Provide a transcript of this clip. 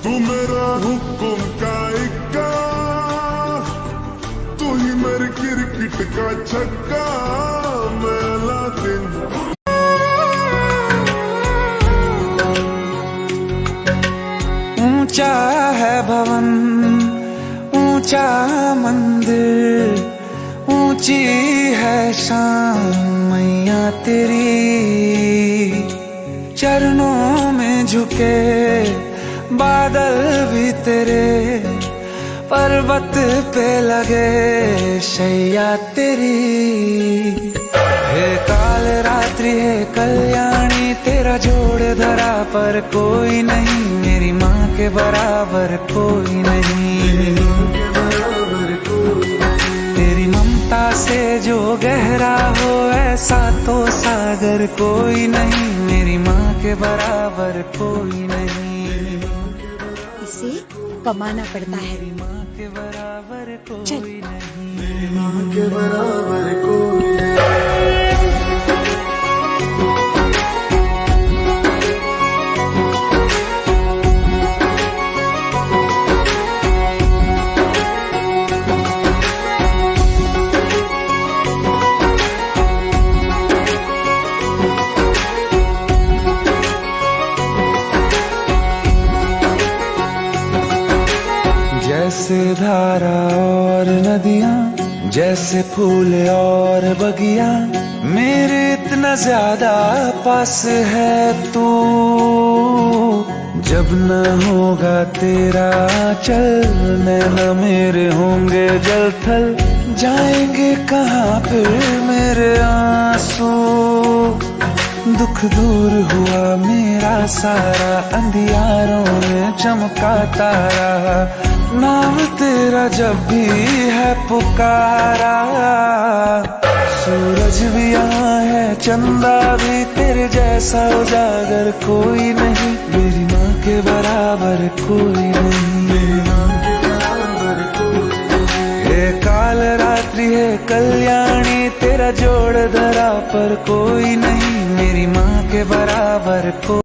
तू मेरा हुक्म का इक्का, तू ही मेरे क्रिकेट का छक्का, मैं लातिन। ऊंचा है भवन, ऊंचा मंदिर, ऊंची है शान मैया तेरी। चरणों में झुके बादल भी तेरे, पर्वत पे लगे शैया तेरी। हे काल रात्रि है कल्याणी, तेरा जोड़ धरा पर कोई नहीं, मेरी माँ के बराबर कोई नहीं। तेरी ममता से जो गहरा हो ऐसा तो सागर कोई नहीं, मेरी माँ के बराबर कोई नहीं। इसे कमाना पड़ता है। मेरी माँ के बराबर कोई नहीं, मेरी माँ के बराबर कोई नहीं। जैसे धारा और नदियाँ, जैसे फूल और बगिया, मेरे इतना ज्यादा पास है तू। जब न होगा तेरा चल, नैना मेरे होंगे जल थल, जाएंगे कहाँ फिर मेरे आंसू। दुख दूर हुआ मेरा सारा, अंधियारों में चमका तारा, नाम तेरा जब भी है पुकारा। सूरज भी यहाँ है, चंदा भी, तेरे जैसा उजागर कोई नहीं, मेरी माँ के बराबर कोई नहीं। मेरी माँ के बराबर कोई नहीं। हे काल रात्रि है कल्याणी, तेरा जोड़ धरा पर कोई नहीं, मेरी माँ के बराबर कोई